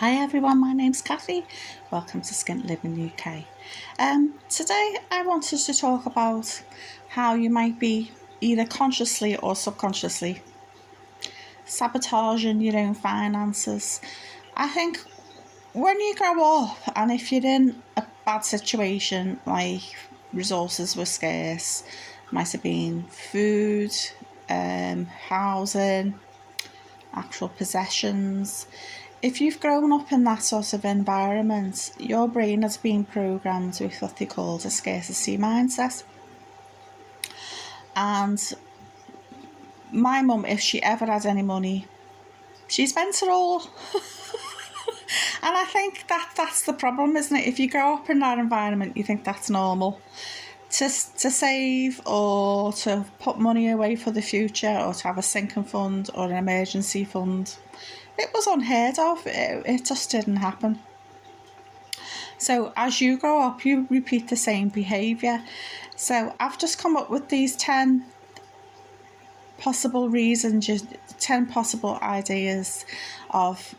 Hi everyone, my name's Cathy. Welcome to Skint Living UK. Today I wanted to talk about how you might be either consciously or subconsciously sabotaging your own finances. I think when you grow up and if you're in a bad situation, like resources were scarce, might have been food, housing, actual possessions. If you've grown up in that sort of environment, your brain has been programmed with what they call a scarcity mindset. And my mum, if she ever had any money, she spent it all. And I think that's the problem, isn't it? If you grow up in that environment, you think that's normal. To save or to put money away for the future or to have a sinking fund or an emergency fund, it was unheard of. It just didn't happen. So as you grow up, you repeat the same behaviour. So I've just come up with these 10 possible reasons, 10 possible ideas of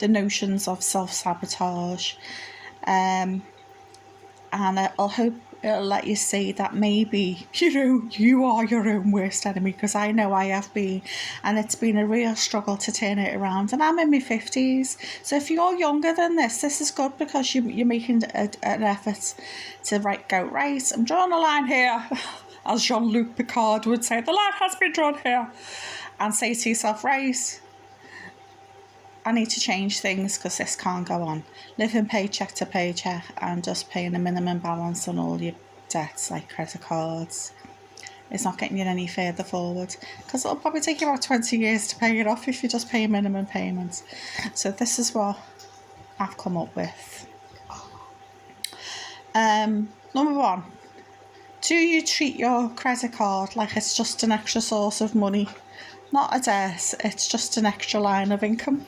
the notions of self-sabotage. And I'll hope it'll let you see that maybe, you are your own worst enemy, because I know I have been, and it's been a real struggle to turn it around. And I'm in my 50s, so if you're younger than this is good, because you're making an effort to go, right, I'm drawing a line here, as Jean-Luc Picard would say, the line has been drawn here, and say to yourself, right, I need to change things because this can't go on. Living paycheck to paycheck and just paying a minimum balance on all your debts like credit cards is not getting you any further forward, because it'll probably take you about 20 years to pay it off if you just pay minimum payments. So this is what I've come up with. Number 1, do you treat your credit card like it's just an extra source of money? Not a debt, it's just an extra line of income.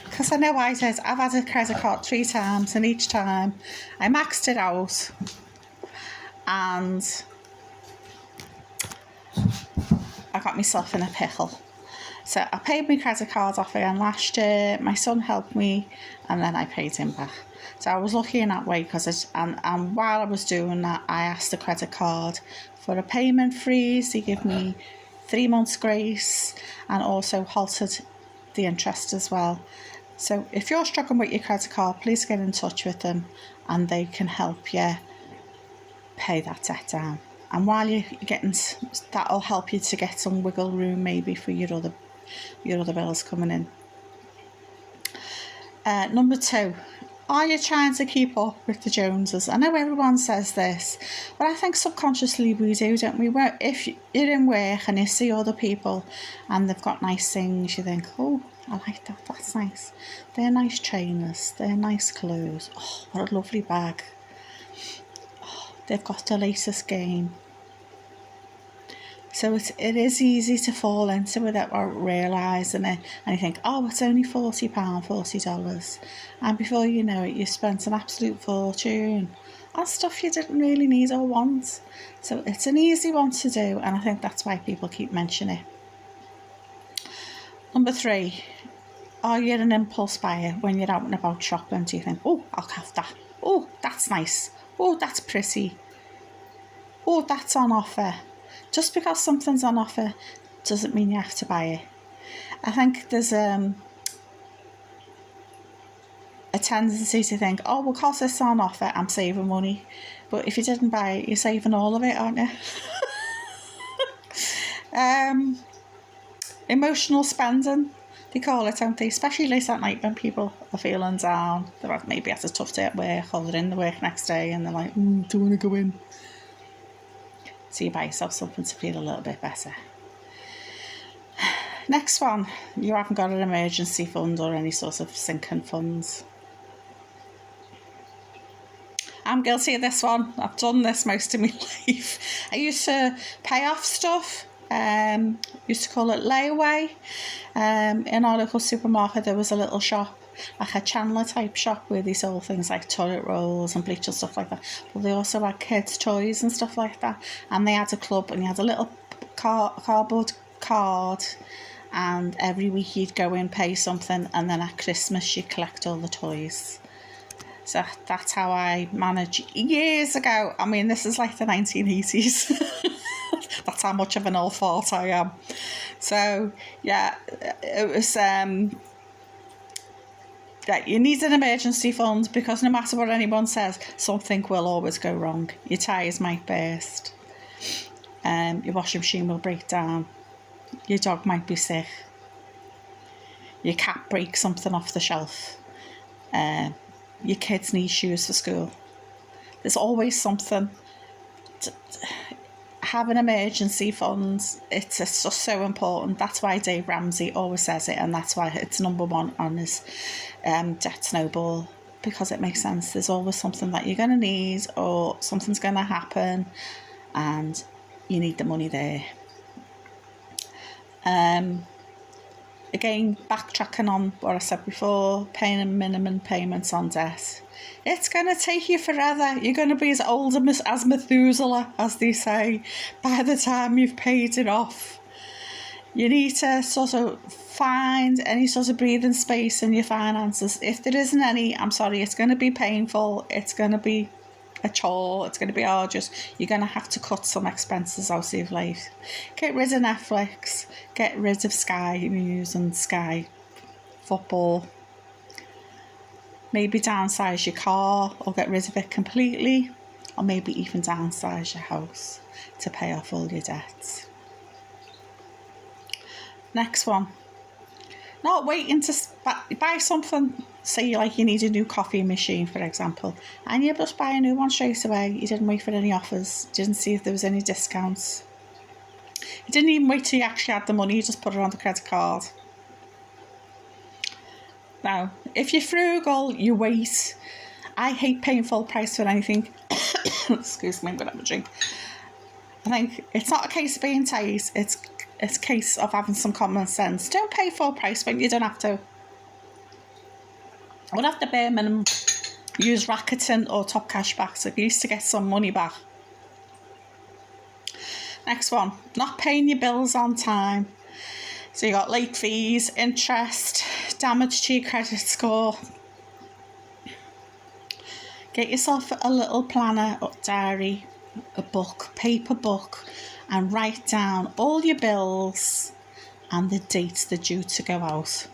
Because I know I did. I've had a credit card 3 times, and each time I maxed it out and I got myself in a pickle. So I paid my credit card off again last year. My son helped me, and then I paid him back. So I was lucky in that way, because and while I was doing that, I asked the credit card for a payment freeze. They give me 3 months grace and also halted the interest as well. So if you're struggling with your credit card, please get in touch with them and they can help you pay that debt down. And while you're getting, that'll help you to get some wiggle room maybe for your other bills coming in. Number 2, are you trying to keep up with the Joneses? I know everyone says this, but I think subconsciously we do, don't we? If you're in work and you see other people and they've got nice things, you think, oh, I like that, that's nice. They're nice trainers, they're nice clothes. Oh, what a lovely bag. Oh, they've got the latest game. So it is easy to fall into it without realising it, and you think, oh, it's only £40, $40, and before you know it, you spent an absolute fortune on stuff you didn't really need or want. So it's an easy one to do, and I think that's why people keep mentioning it. Number 3, are you an impulse buyer? When you're out and about shopping, do you think, oh, I'll have that, oh, that's nice, oh, that's pretty, oh, that's on offer? Just because something's on offer doesn't mean you have to buy it. I think there's a tendency to think, oh, well, because it's on offer, I'm saving money. But if you didn't buy it, you're saving all of it, aren't you? Emotional spending, they call it, don't they? Especially late at night when people are feeling down. They're maybe had a tough day at work, or they're in the work next day and they're like, don't want to go in. So you buy yourself something to feel a little bit better. Next one, you haven't got an emergency fund or any sort of sinking funds. I'm guilty of this one. I've done this most of my life. I used to pay off stuff. Used to call it layaway. In our local supermarket there was a little shop, like a Chandler type shop, where they sold things like toilet rolls and bleach and stuff like that, but they also had kids toys and stuff like that, and they had a club, and you had a little cardboard card, and every week you'd go in, pay something, and then at Christmas you'd collect all the toys. So that's how I managed years ago. I mean, this is like the 1980s. That's how much of an old fart I am. So yeah, it was yeah, you need an emergency fund, because no matter what anyone says, something will always go wrong. Your tyres might burst, your washing machine will break down, your dog might be sick, your cat breaks something off the shelf, your kids need shoes for school. There's always something. Have an emergency fund. It's just so important. That's why Dave Ramsey always says it, and that's why it's number one on his debt snowball, because it makes sense. There's always something that you're going to need, or something's going to happen, and you need the money there. Again, backtracking on what I said before, paying minimum payments on debt. It's going to take you forever. You're going to be as old as Methuselah, as they say, by the time you've paid it off. You need to sort of find any sort of breathing space in your finances. If there isn't any, I'm sorry, it's going to be painful. It's going to be a chore. It's going to be arduous. You're going to have to cut some expenses out of your life. Get rid of Netflix. Get rid of Sky News and Sky Football. Maybe downsize your car, or get rid of it completely, or maybe even downsize your house to pay off all your debts. Next one. Not waiting to buy something. Say like you need a new coffee machine, for example, and you just buy a new one straight away. You didn't wait for any offers, didn't see if there was any discounts. You didn't even wait till you actually had the money, you just put it on the credit card. Now, if you're frugal, you wait. I hate paying full price for anything. Excuse me, I'm going to have a drink. I think it's not a case of being tight, it's a case of having some common sense. Don't pay full price when you don't have to. I would have to bare minimum use Rakuten or Top Cashback at least to get some money back. Next one, not paying your bills on time. So you got late fees, interest, damage to your credit score. Get yourself a little planner or diary, a book, paper book, and write down all your bills and the dates they're due to go out.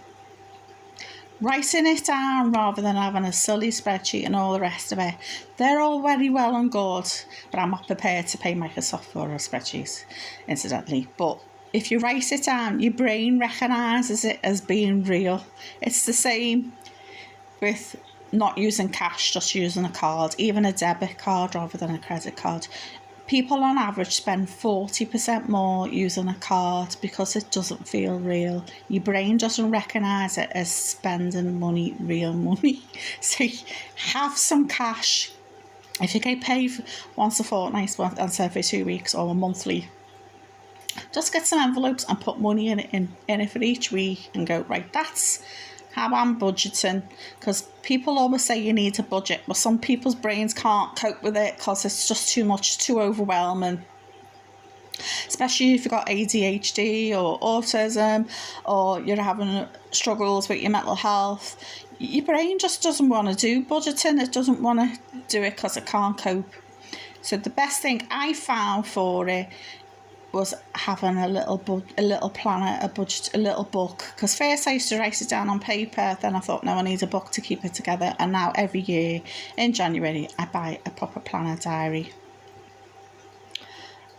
Writing it down rather than having a silly spreadsheet and all the rest of it. They're all very well and good, but I'm not prepared to pay Microsoft for a spreadsheet, incidentally. But if you write it down, your brain recognises it as being real. It's the same with not using cash, just using a card, even a debit card rather than a credit card. People on average spend 40% more using a card because it doesn't feel real. Your brain doesn't recognise it as spending money, real money. So have some cash. If you get paid once a fortnight and every 2 weeks or a monthly, just get some envelopes and put money in it for each week and go, right, that's how I'm budgeting. Because people always say you need a budget, but some people's brains can't cope with it because it's just too much, too overwhelming. Especially if you've got ADHD or autism, or you're having struggles with your mental health. Your brain just doesn't want to do budgeting. It doesn't want to do it because it can't cope. So the best thing I found for it was having a little planner, a budget, a little book. Because first I used to write it down on paper, then I thought, no, I need a book to keep it together. And now every year in January I buy a proper planner diary,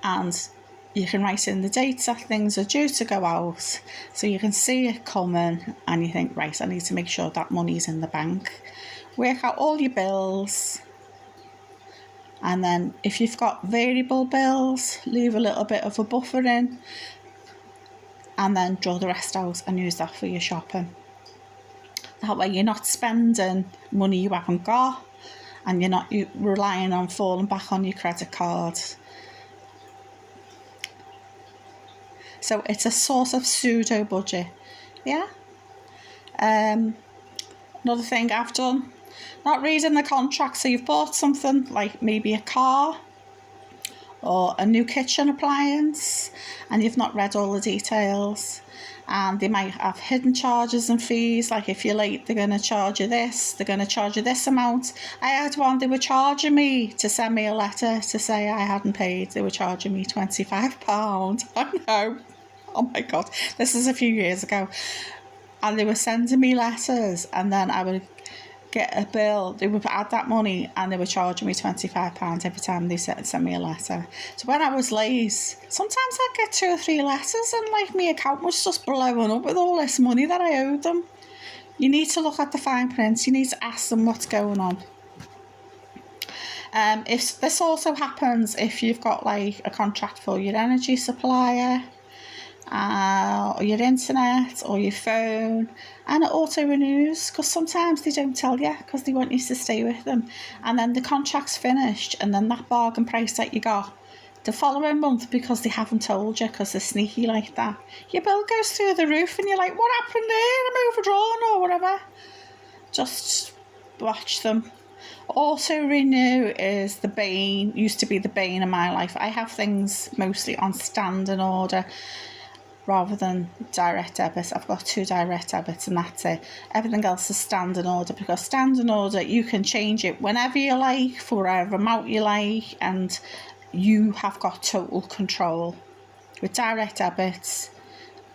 and you can write in the dates that things are due to go out, so you can see it coming, and you think, right, I need to make sure that money's in the bank. Work out all your bills. And then if you've got variable bills, leave a little bit of a buffer in, and then draw the rest out and use that for your shopping. That way you're not spending money you haven't got, and you're not relying on falling back on your credit card. So it's a sort of pseudo budget. Yeah. Another thing I've done, not reading the contract. So you've bought something like maybe a car or a new kitchen appliance and you've not read all the details, and they might have hidden charges and fees, like if you're late they're going to charge you this, they're going to charge you this amount. I had one, they were charging me to send me a letter to say I hadn't paid, they were charging me £25. I know, oh my god, this is a few years ago, and they were sending me letters and then I would get a bill, they would add that money and they were charging me £25 every time they sent me a letter. So when I was late, sometimes I'd get 2 or 3 letters and like my account was just blowing up with all this money that I owed them. You need to look at the fine print, you need to ask them what's going on. If this also happens if you've got like a contract for your energy supplier, or your internet or your phone, and it auto renews, because sometimes they don't tell you because they want you to stay with them, and then the contract's finished and then that bargain price that you got the following month, because they haven't told you, because they're sneaky like that, your bill goes through the roof and you're like, what happened there, I'm overdrawn or whatever. Just watch them. Auto renew is the bane, used to be the bane in my life. I have things mostly on standing order rather than direct debit. I've got 2 direct debits and that's it. Everything else is standing order, because standing order you can change it whenever you like for whatever amount you like, and you have got total control. With direct debits,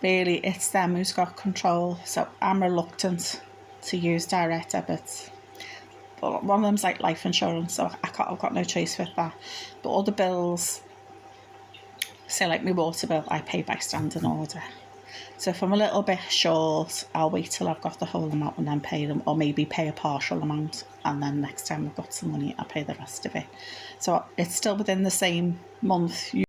really it's them who's got control, so I'm reluctant to use direct debits. But one of them's like life insurance, so I've got no choice with that. But all the bills, say like my water bill, I pay by standing order. So if I'm a little bit short, I'll wait till I've got the whole amount and then pay them, or maybe pay a partial amount, and then next time I've got some money I'll pay the rest of it. So it's still within the same month.